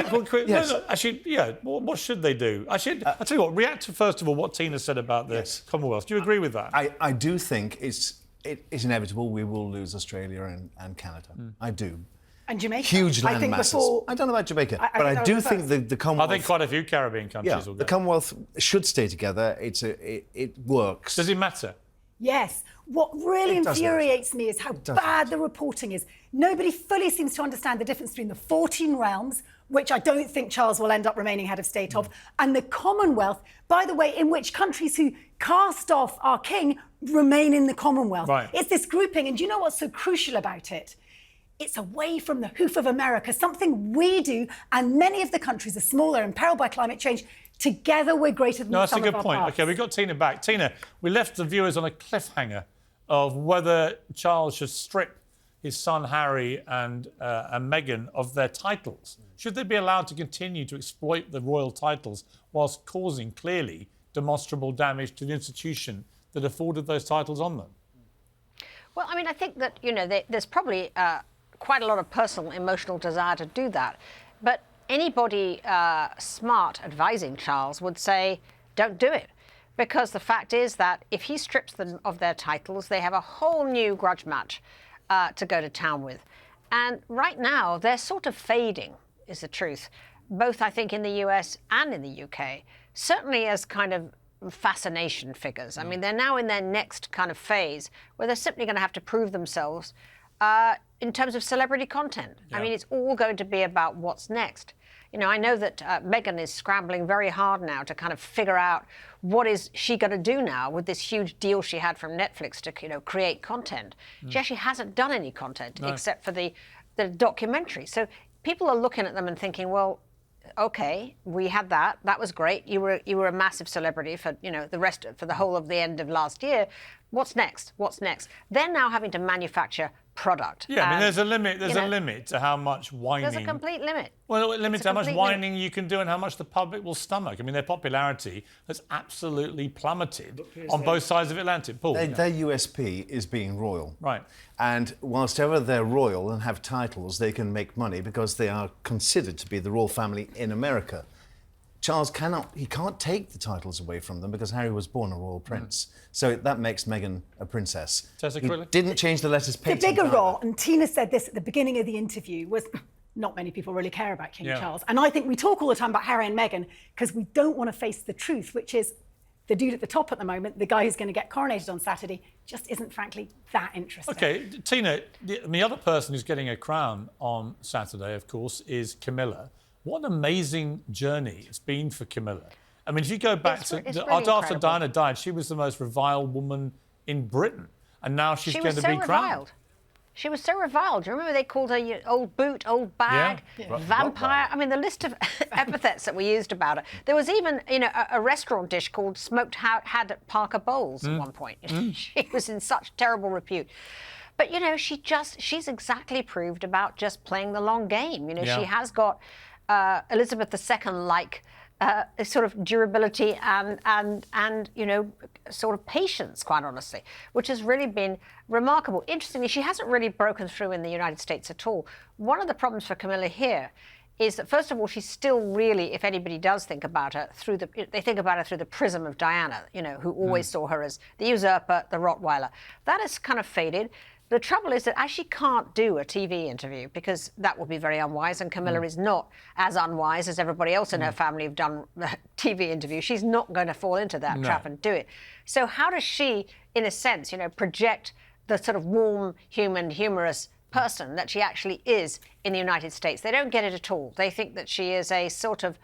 Quick. Yes. No, actually, yeah. What should they do? I'll tell you what. React to first of all what Tina said about the Commonwealth. Do you agree with that? I do think it's inevitable we will lose Australia and Canada. I do. And Jamaica. Huge land I think masses. I don't know about Jamaica, but I do think the Commonwealth... I think quite a few Caribbean countries will go. The Commonwealth should stay together. It works. Does it matter? Yes. What really infuriates me is how bad the reporting is. Nobody fully seems to understand the difference between the 14 realms, which I don't think Charles will end up remaining head of state of, and the Commonwealth, by the way, in which countries who cast off our king remain in the Commonwealth. Right. It's this grouping, and do you know what's so crucial about it? It's away from the hoof of America, something we do, and many of the countries are smaller, imperiled by climate change. Together, we're greater than the sum of our parts. No, that's a good point. OK, we've got Tina back. Tina, we left the viewers on a cliffhanger of whether Charles should strip his son Harry and Meghan of their titles. Should they be allowed to continue to exploit the royal titles whilst causing, clearly, demonstrable damage to the institution that afforded those titles on them? Well, I mean, I think that, there's probably quite a lot of personal, emotional desire to do that. But anybody smart advising Charles would say, don't do it. Because the fact is that if he strips them of their titles, they have a whole new grudge match to go to town with. And right now, they're sort of fading, is the truth, both, I think, in the US and in the UK, certainly as kind of fascination figures. I mean, they're now in their next kind of phase where they're simply going to have to prove themselves in terms of celebrity content. I mean, it's all going to be about what's next. I know that Meghan is scrambling very hard now to kind of figure out what is she going to do now with this huge deal she had from Netflix to, create content. She actually hasn't done any content except for the documentary. So people are looking at them and thinking, well, OK, we had that. That was great. You were a massive celebrity for, for the whole of the end of last year. What's next? What's next? They're now having to manufacture product. Yeah, I mean, there's a limit. There's a limit to how much whining. There's a complete limit. Well, a limit to how much whining you can do and how much the public will stomach. I mean, their popularity has absolutely plummeted on both sides of the Atlantic. Paul, their USP is being royal. Right. And whilst ever they're royal and have titles, they can make money because they are considered to be the royal family in America. Charles can't take the titles away from them because Harry was born a royal prince. So that makes Meghan a princess. He didn't change the letters patent. The bigger role, and Tina said this at the beginning of the interview, was not many people really care about King Charles. And I think we talk all the time about Harry and Meghan because we don't want to face the truth, which is the dude at the top at the moment, the guy who's going to get coronated on Saturday, just isn't, frankly, that interesting. OK, Tina, the other person who's getting a crown on Saturday, of course, is Camilla. What an amazing journey it's been for Camilla. I mean, if you go back after Diana died, she was the most reviled woman in Britain. And now she's going to be crowned. She was so reviled. Do you remember they called her old boot, old bag, vampire? I mean, the list of epithets that we used about her. There was even, a restaurant dish called smoked had Parker Bowls at one point. She was in such terrible repute. But, she's exactly proved about just playing the long game. She has got Elizabeth II-like sort of durability and sort of patience, quite honestly, which has really been remarkable. Interestingly, she hasn't really broken through in the United States at all. One of the problems for Camilla here is that, first of all, she's still really, if anybody does think about her, they think about her through the prism of Diana, who always saw her as the usurper, the Rottweiler. That has kind of faded. The trouble is that as she can't do a TV interview, because that would be very unwise, and Camilla is not as unwise as everybody else in her family have done TV interviews, she's not going to fall into that trap and do it. So how does she, in a sense, project the sort of warm, human, humorous person that she actually is in the United States? They don't get it at all. They think that she is a sort of...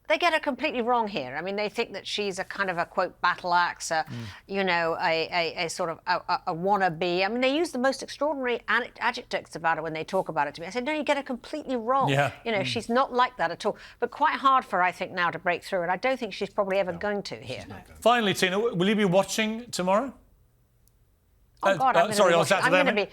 They get her completely wrong here. I mean, they think that she's a kind of a, quote, battle axe, a sort of a wannabe. I mean, they use the most extraordinary adjectives about her when they talk about it to me. I said, no, you get her completely wrong. Yeah. She's not like that at all. But quite hard for her, I think, now to break through. And I don't think she's probably ever going to here. Finally, Tina, will you be watching tomorrow? Oh, God, on Saturday.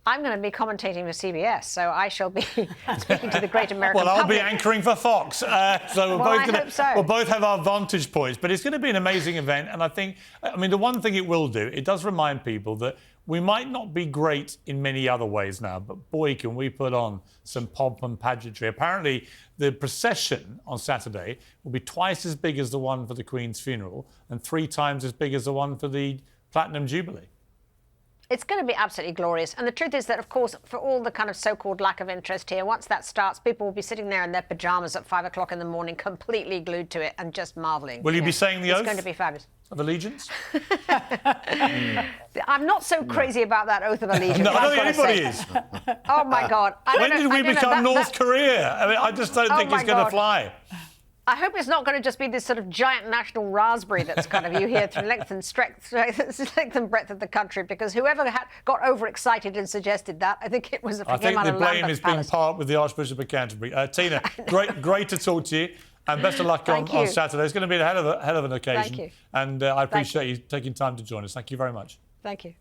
I'm going to be commentating for CBS, so I shall be speaking to the great American public. Well, I'll be anchoring for Fox, so we'll both have our vantage points. But it's going to be an amazing event, and I mean, the one thing it will do, it does remind people that We might not be great in many other ways now, but boy, can we put on some pomp and pageantry. Apparently, the procession on Saturday will be twice as big as the one for the Queen's funeral and 3 times as big as the one for the Platinum Jubilee. It's going to be absolutely glorious. And the truth is that, of course, for all the kind of so-called lack of interest here, once that starts, people will be sitting there in their pyjamas at 5 o'clock in the morning, completely glued to it and just marvelling. Will you be saying the oath? It's going to be fabulous. Of allegiance? I'm not so crazy about that oath of allegiance. No, I don't think anybody is. Oh, my God. When did we become North Korea? I mean, I just don't think it's going to fly. I hope it's not going to just be this sort of giant national raspberry that's kind of you hear through length and breadth of the country, because whoever got overexcited and suggested that, I think it was a I think the blame is being parked with the Archbishop of Canterbury. Tina, great to talk to you, and best of luck on Saturday. It's going to be a hell of an occasion. Thank you. And I appreciate you taking time to join us. Thank you very much. Thank you.